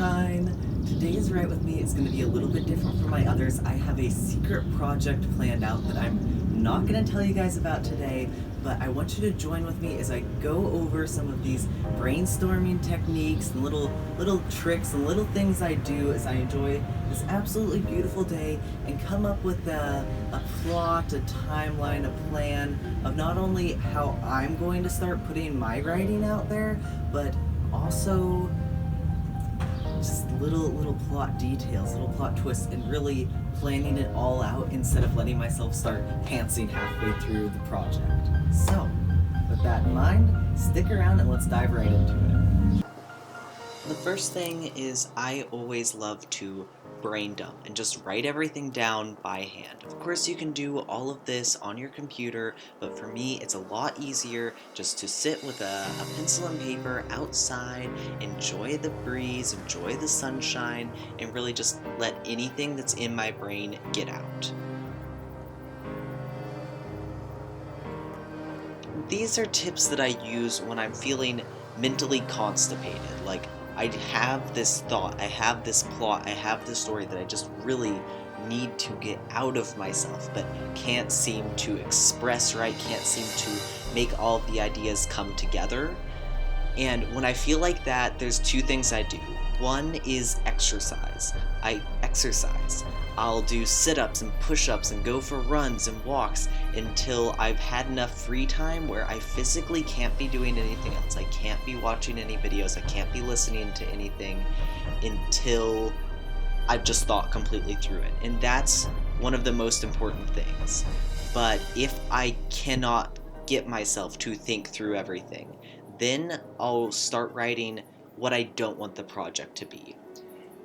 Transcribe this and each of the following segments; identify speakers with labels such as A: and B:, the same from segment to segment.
A: Tyne. Today's Write With Me is going to be a little bit different from my others. I have a secret project planned out that I'm not going to tell you guys about today, but I want you to join with me as I go over some of these brainstorming techniques and little tricks and little things I do as I enjoy this absolutely beautiful day and come up with a plot, a timeline, a plan of not only how I'm going to start putting my writing out there, but also just little plot details, little plot twists, and really planning it all out instead of letting myself start pantsing halfway through the project. So, with that in mind, stick around and let's dive right into it. The first thing is I always love to brain dump and just write everything down by hand. Of course, you can do all of this on your computer, but for me, it's a lot easier just to sit with a pencil and paper outside, enjoy the breeze, enjoy the sunshine, and really just let anything that's in my brain get out. These are tips that I use when I'm feeling mentally constipated, like I have this thought, I have this plot, I have this story that I just really need to get out of myself, but can't seem to express right, can't seem to make all of the ideas come together. And when I feel like that, there's two things I do. One is exercise. I exercise. I'll do sit-ups and push-ups and go for runs and walks until I've had enough free time where I physically can't be doing anything else. I can't be watching any videos. I can't be listening to anything until I've just thought completely through it. And that's one of the most important things. But if I cannot get myself to think through everything, then I'll start writing what I don't want the project to be.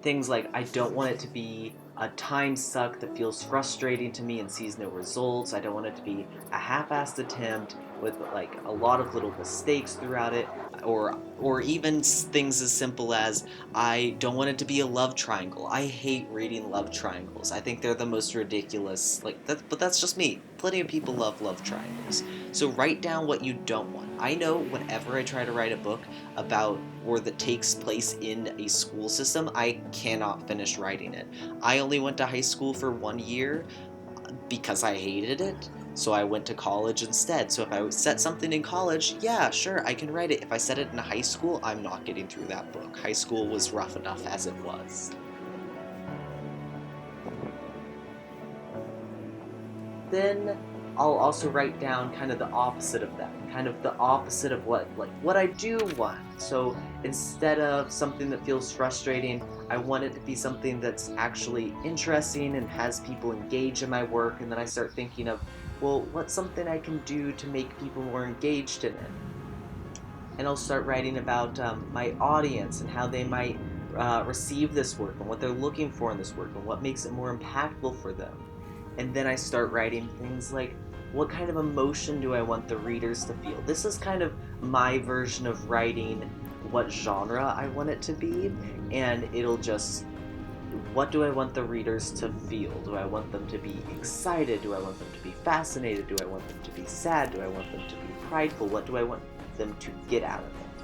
A: Things like, I don't want it to be a time suck that feels frustrating to me and sees no results. I don't want it to be a half-assed attempt with like a lot of little mistakes throughout it, or even things as simple as, I don't want it to be a love triangle. I hate reading love triangles. I think they're the most ridiculous, but that's just me. Plenty of people love love triangles. So write down what you don't want. I know whenever I try to write a book about or that takes place in a school system, I cannot finish writing it. I only went to high school for 1 year because I hated it, so I went to college instead. So if I set something in college, yeah, sure, I can write it. If I set it in high school, I'm not getting through that book. High school was rough enough as it was. Then I'll also write down kind of the opposite of that, kind of the opposite of what I do want. So instead of something that feels frustrating, I want it to be something that's actually interesting and has people engage in my work, and then I start thinking of, well, what's something I can do to make people more engaged in it? And I'll start writing about my audience and how they might receive this work and what they're looking for in this work and what makes it more impactful for them. And then I start writing things like, what kind of emotion do I want the readers to feel? This is kind of my version of writing what genre I want it to be, and it'll just, what do I want the readers to feel? Do I want them to be excited? Do I want them to be fascinated? Do I want them to be sad? Do I want them to be prideful? What do I want them to get out of it?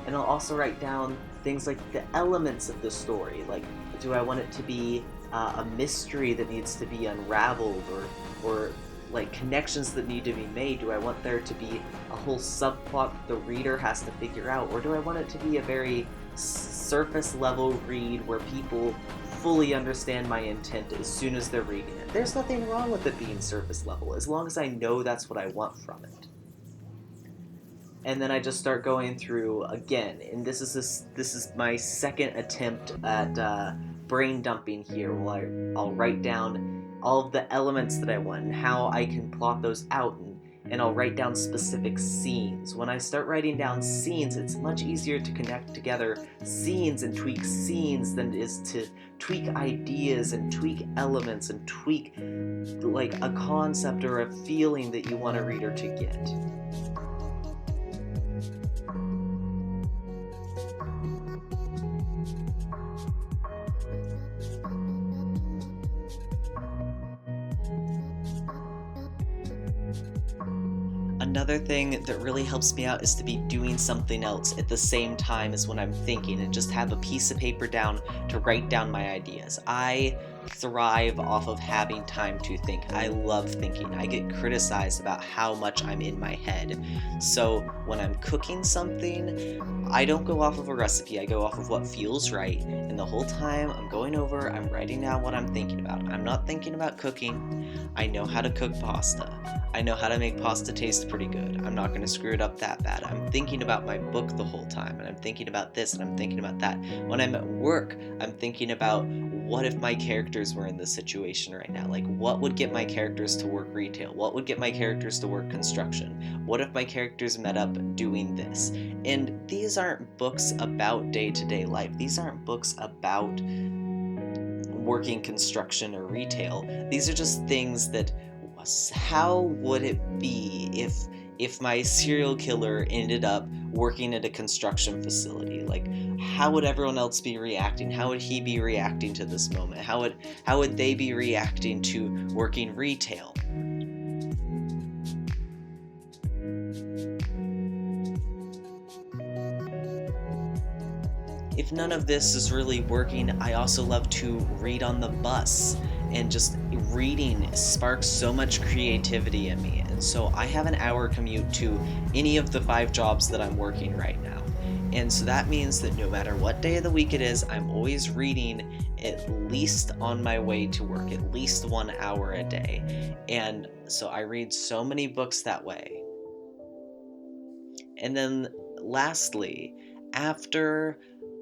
A: And I'll also write down things like the elements of the story, like, do I want it to be a mystery that needs to be unraveled, or like connections that need to be made? Do I want there to be a whole subplot that the reader has to figure out, or do I want it to be a very surface level read where people fully understand my intent as soon as they're reading it? There's nothing wrong with it being surface level, as long as I know that's what I want from it. And then I just start going through again, and this is my second attempt at brain dumping here, where I'll write down all of the elements that I want and how I can plot those out, and I'll write down specific scenes. When I start writing down scenes, it's much easier to connect together scenes and tweak scenes than it is to tweak ideas and tweak elements and tweak like a concept or a feeling that you want a reader to get. Another thing that really helps me out is to be doing something else at the same time as when I'm thinking, and just have a piece of paper down to write down my ideas. I thrive off of having time to think. I love thinking. I get criticized about how much I'm in my head. So when I'm cooking something, I don't go off of a recipe, I go off of what feels right. And the whole time I'm going over, I'm writing down what I'm thinking about. I'm not thinking about cooking. I know how to cook pasta. I know how to make pasta taste pretty good. I'm not going to screw it up that bad. I'm thinking about my book the whole time, and I'm thinking about this, and I'm thinking about that. When I'm at work, I'm thinking about, what if my characters were in this situation right now? Like, what would get my characters to work retail? What would get my characters to work construction? What if my characters met up doing this? And these aren't books about day-to-day life. These aren't books about working construction or retail. These are just things that, how would it be if my serial killer ended up working at a construction facility? Like, how would everyone else be reacting? How would he be reacting to this moment? How would they be reacting to working retail? If none of this is really working, I also love to read on the bus, and just reading sparks so much creativity in me. And so I have an hour commute to any of the 5 jobs that I'm working right now. And so that means that no matter what day of the week it is, I'm always reading at least on my way to work, at least 1 hour a day. And so I read so many books that way. And then lastly, after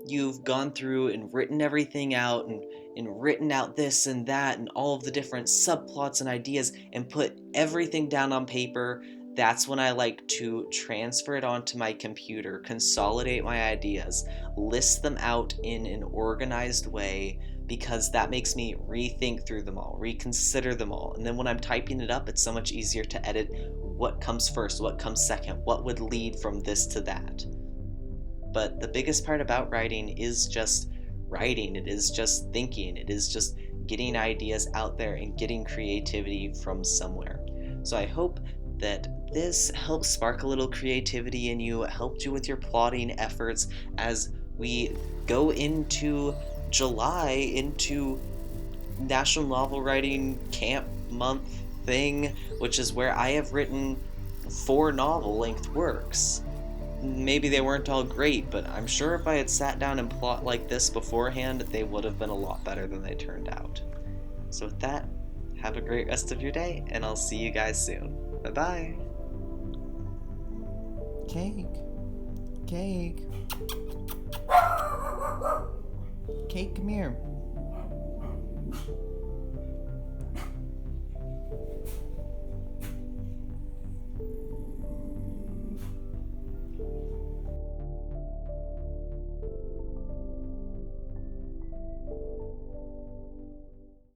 A: you've gone through and written everything out, and written out this and that and all of the different subplots and ideas, and put everything down on paper, that's when I like to transfer it onto my computer, consolidate my ideas, list them out in an organized way, because that makes me rethink through them all, reconsider them all. And then when I'm typing it up, it's so much easier to edit what comes first, what comes second, what would lead from this to that. But the biggest part about writing is just writing. It is just thinking. It is just getting ideas out there and getting creativity from somewhere. So I hope that this helps spark a little creativity in you, helped you with your plotting efforts as we go into July, into National Novel Writing Camp Month thing, which is where I have written 4 novel-length works. Maybe they weren't all great, but I'm sure if I had sat down and plot like this beforehand, they would have been a lot better than they turned out. So with that, have a great rest of your day, and I'll see you guys soon. Bye-bye!
B: Cake. Cake. Cake, come here.